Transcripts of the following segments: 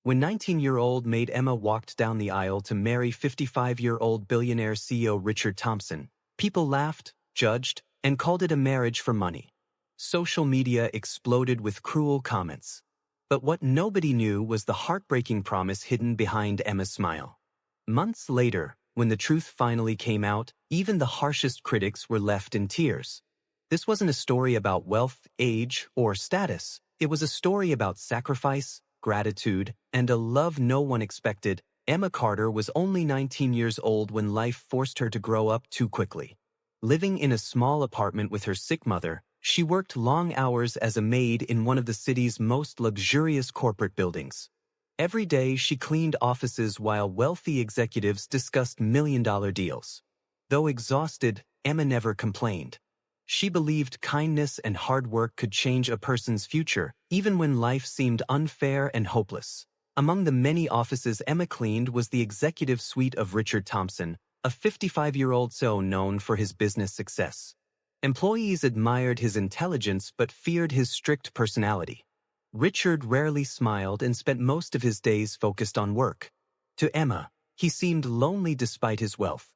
When 19-year-old maid Emma walked down the aisle to marry 55-year-old billionaire CEO Richard Thompson, people laughed, judged, and called it a marriage for money. Social media exploded with cruel comments. But what nobody knew was the heartbreaking promise hidden behind Emma's smile. Months later, when the truth finally came out, even the harshest critics were left in tears. This wasn't a story about wealth, age, or status. It was a story about sacrifice, gratitude, and a love no one expected. Emma Carter was only 19 years old when life forced her to grow up too quickly. Living in a small apartment with her sick mother, she worked long hours as a maid in one of the city's most luxurious corporate buildings. Every day she cleaned offices while wealthy executives discussed million-dollar deals. Though exhausted, Emma never complained. She believed kindness and hard work could change a person's future, even when life seemed unfair and hopeless. Among the many offices Emma cleaned was the executive suite of Richard Thompson, a 55-year-old CEO known for his business success. Employees admired his intelligence but feared his strict personality. Richard rarely smiled and spent most of his days focused on work. To Emma, he seemed lonely despite his wealth.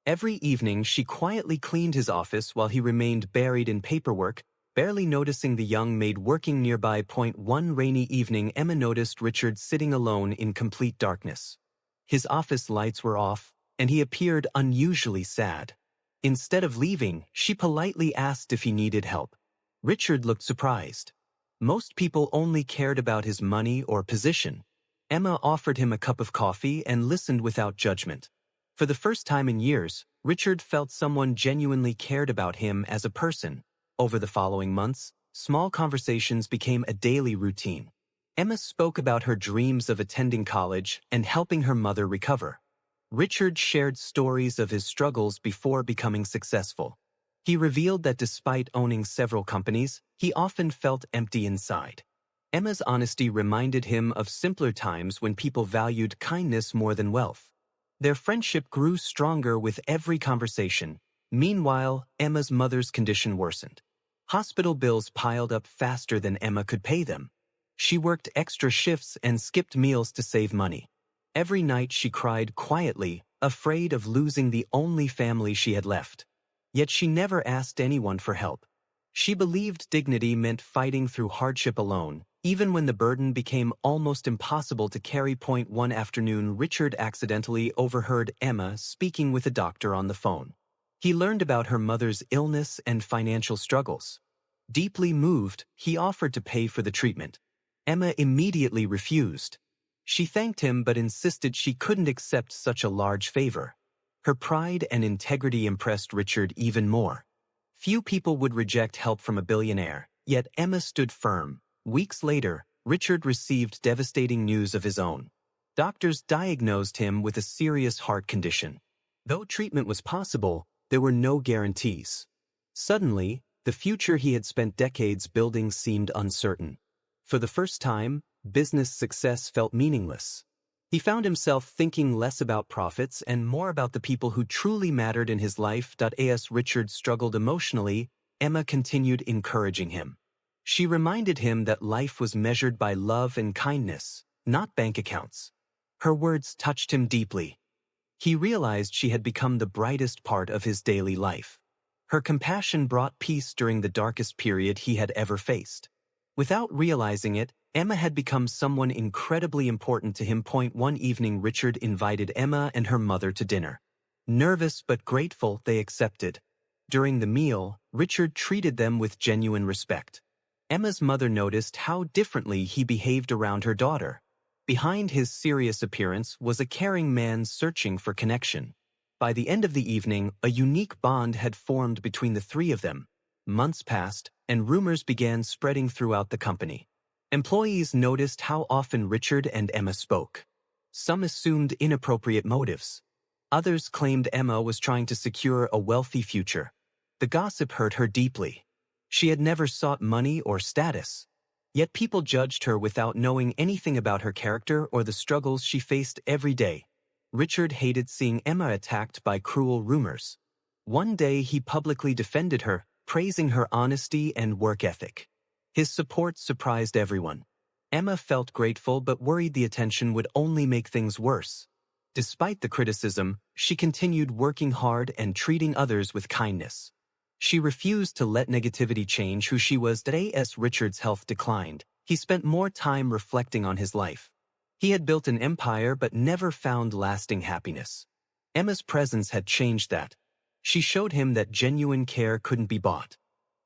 Every evening she quietly cleaned his office while he remained buried in paperwork, barely noticing the young maid working nearby. One rainy evening, Emma noticed Richard sitting alone in complete darkness. His office lights were off, and he appeared unusually sad. Instead of leaving, she politely asked if he needed help. Richard looked surprised. Most people only cared about his money or position. Emma offered him a cup of coffee and listened without judgment. For the first time in years, Richard felt someone genuinely cared about him as a person. Over the following months, small conversations became a daily routine. Emma spoke about her dreams of attending college and helping her mother recover. Richard shared stories of his struggles before becoming successful. He revealed that despite owning several companies, he often felt empty inside. Emma's honesty reminded him of simpler times when people valued kindness more than wealth. Their friendship grew stronger with every conversation. Meanwhile, Emma's mother's condition worsened. Hospital bills piled up faster than Emma could pay them. She worked extra shifts and skipped meals to save money. Every night she cried quietly, afraid of losing the only family she had left. Yet she never asked anyone for help. She believed dignity meant fighting through hardship alone, even when the burden became almost impossible to carry. One afternoon, Richard accidentally overheard Emma speaking with a doctor on the phone. He learned about her mother's illness and financial struggles. Deeply moved, he offered to pay for the treatment. Emma immediately refused. She thanked him but insisted she couldn't accept such a large favor. Her pride and integrity impressed Richard even more. Few people would reject help from a billionaire, yet Emma stood firm. Weeks later, Richard received devastating news of his own. Doctors diagnosed him with a serious heart condition. Though treatment was possible, there were no guarantees. Suddenly, the future he had spent decades building seemed uncertain. For the first time, business success felt meaningless. He found himself thinking less about profits and more about the people who truly mattered in his life. As Richard struggled emotionally, Emma continued encouraging him. She reminded him that life was measured by love and kindness, not bank accounts. Her words touched him deeply. He realized she had become the brightest part of his daily life. Her compassion brought peace during the darkest period he had ever faced. Without realizing it, Emma had become someone incredibly important to him. One evening, Richard invited Emma and her mother to dinner. Nervous but grateful, they accepted. During the meal, Richard treated them with genuine respect. Emma's mother noticed how differently he behaved around her daughter. Behind his serious appearance was a caring man searching for connection. By the end of the evening, a unique bond had formed between the three of them. Months passed, and rumors began spreading throughout the company. Employees noticed how often Richard and Emma spoke. Some assumed inappropriate motives. Others claimed Emma was trying to secure a wealthy future. The gossip hurt her deeply. She had never sought money or status. Yet people judged her without knowing anything about her character or the struggles she faced every day. Richard hated seeing Emma attacked by cruel rumors. One day he publicly defended her, praising her honesty and work ethic. His support surprised everyone. Emma felt grateful but worried the attention would only make things worse. Despite the criticism, she continued working hard and treating others with kindness. She refused to let negativity change who she was. As Richard's health declined, he spent more time reflecting on his life. He had built an empire but never found lasting happiness. Emma's presence had changed that. She showed him that genuine care couldn't be bought.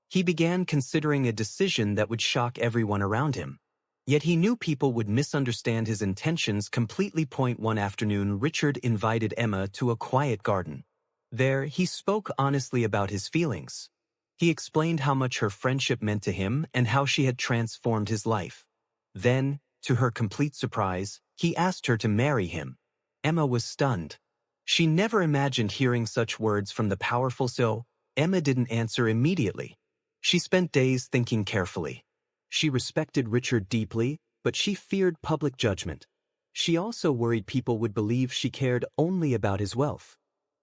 He began considering a decision that would shock everyone around him. Yet he knew people would misunderstand his intentions completely. One afternoon, Richard invited Emma to a quiet garden. There, he spoke honestly about his feelings. He explained how much her friendship meant to him and how she had transformed his life. Then, to her complete surprise, he asked her to marry him. Emma was stunned. She never imagined hearing such words from the powerful so. Emma didn't answer immediately. She spent days thinking carefully. She respected Richard deeply, but she feared public judgment. She also worried people would believe she cared only about his wealth.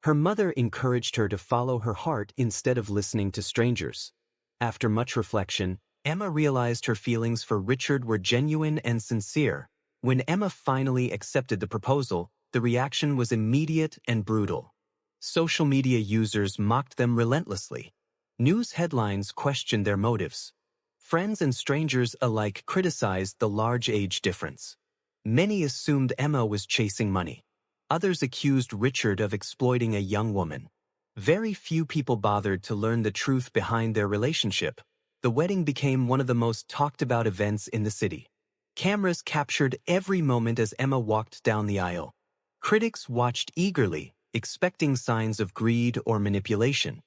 Her mother encouraged her to follow her heart instead of listening to strangers. After much reflection, Emma realized her feelings for Richard were genuine and sincere. When Emma finally accepted the proposal, the reaction was immediate and brutal. Social media users mocked them relentlessly. News headlines questioned their motives. Friends and strangers alike criticized the large age difference. Many assumed Emma was chasing money. Others accused Richard of exploiting a young woman. Very few people bothered to learn the truth behind their relationship. The wedding became one of the most talked about events in the city. Cameras captured every moment as Emma walked down the aisle. Critics watched eagerly, expecting signs of greed or manipulation.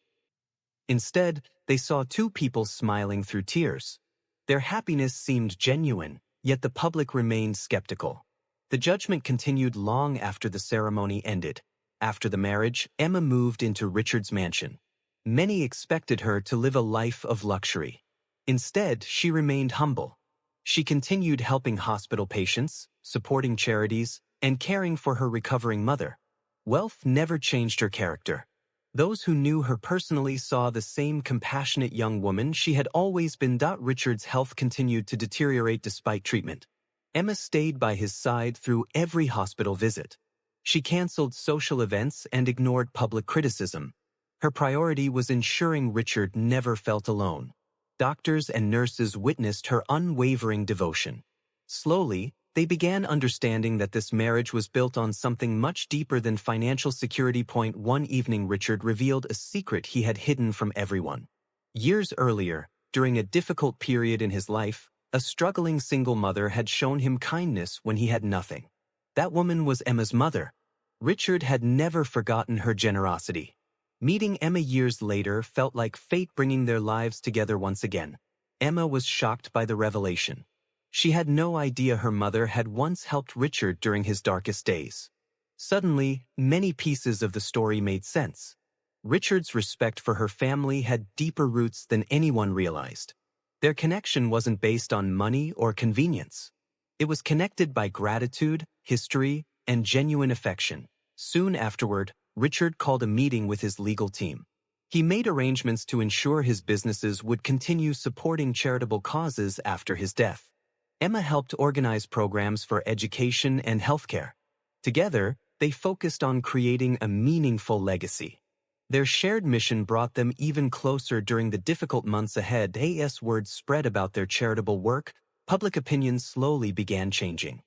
Instead, they saw two people smiling through tears. Their happiness seemed genuine, yet the public remained skeptical. The judgment continued long after the ceremony ended. After the marriage, Emma moved into Richard's mansion. Many expected her to live a life of luxury. Instead, she remained humble. She continued helping hospital patients, supporting charities, and caring for her recovering mother. Wealth never changed her character. Those who knew her personally saw the same compassionate young woman she had always been. Richard's health continued to deteriorate despite treatment. Emma stayed by his side through every hospital visit. She canceled social events and ignored public criticism. Her priority was ensuring Richard never felt alone. Doctors and nurses witnessed her unwavering devotion. Slowly, they began understanding that this marriage was built on something much deeper than financial security. One evening, Richard revealed a secret he had hidden from everyone. Years earlier, during a difficult period in his life, a struggling single mother had shown him kindness when he had nothing. That woman was Emma's mother. Richard had never forgotten her generosity. Meeting Emma years later felt like fate bringing their lives together once again. Emma was shocked by the revelation. She had no idea her mother had once helped Richard during his darkest days. Suddenly, many pieces of the story made sense. Richard's respect for her family had deeper roots than anyone realized. Their connection wasn't based on money or convenience. It was connected by gratitude, history, and genuine affection. Soon afterward, Richard called a meeting with his legal team. He made arrangements to ensure his businesses would continue supporting charitable causes after his death. Emma helped organize programs for education and healthcare. Together, they focused on creating a meaningful legacy. Their shared mission brought them even closer during the difficult months ahead. As word spread about their charitable work, public opinion slowly began changing.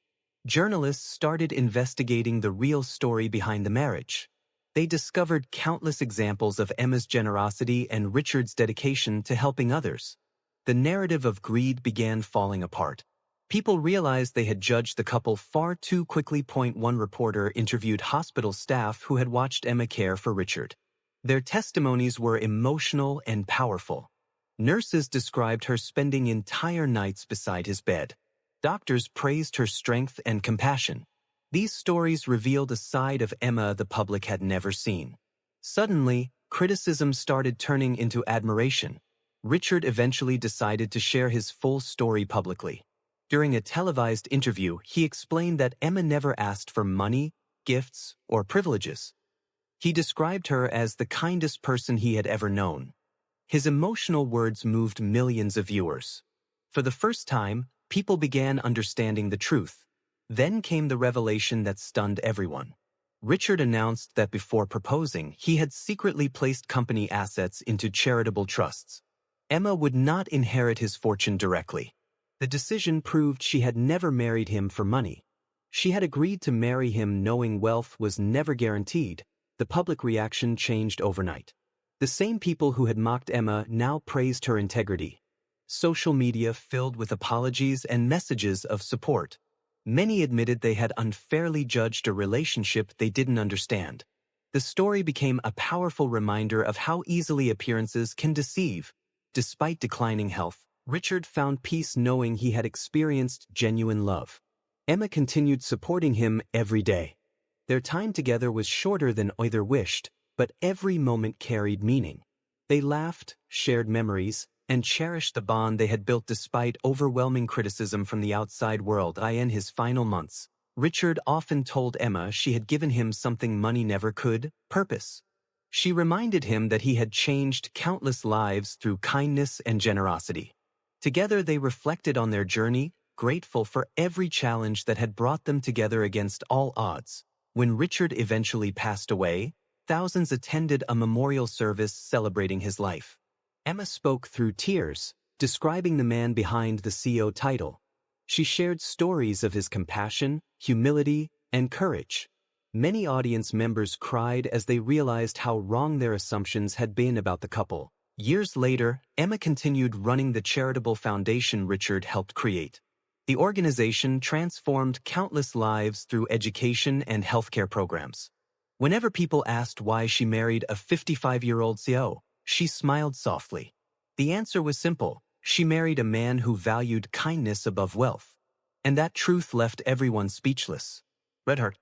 Journalists started investigating the real story behind the marriage. They discovered countless examples of Emma's generosity and Richard's dedication to helping others. The narrative of greed began falling apart. People realized they had judged the couple far too quickly. One reporter interviewed hospital staff who had watched Emma care for Richard. Their testimonies were emotional and powerful. Nurses described her spending entire nights beside his bed. Doctors praised her strength and compassion. These stories revealed a side of Emma the public had never seen. Suddenly, criticism started turning into admiration. Richard eventually decided to share his full story publicly. During a televised interview, he explained that Emma never asked for money, gifts, or privileges. He described her as the kindest person he had ever known. His emotional words moved millions of viewers. For the first time, People began understanding the truth. Then came the revelation that stunned everyone. Richard announced that before proposing, he had secretly placed company assets into charitable trusts. Emma would not inherit his fortune directly. The decision proved she had never married him for money. She had agreed to marry him knowing wealth was never guaranteed. The public reaction changed overnight. The same people who had mocked Emma now praised her integrity. Social media filled with apologies and messages of support. Many admitted they had unfairly judged a relationship they didn't understand. The story became a powerful reminder of how easily appearances can deceive. Despite declining health, Richard found peace knowing he had experienced genuine love. Emma continued supporting him every day. Their time together was shorter than either wished, but every moment carried meaning. They laughed, shared memories, and cherished the bond they had built despite overwhelming criticism from the outside world. In his final months, Richard often told Emma she had given him something money never could: purpose. She reminded him that he had changed countless lives through kindness and generosity. Together they reflected on their journey, grateful for every challenge that had brought them together against all odds. When Richard eventually passed away, thousands attended a memorial service celebrating his life. Emma spoke through tears, describing the man behind the CEO title. She shared stories of his compassion, humility, and courage. Many audience members cried as they realized how wrong their assumptions had been about the couple. Years later, Emma continued running the charitable foundation Richard helped create. The organization transformed countless lives through education and healthcare programs. Whenever people asked why she married a 55-year-old CEO, she smiled softly. The answer was simple: she married a man who valued kindness above wealth. And that truth left everyone speechless. Red Heart.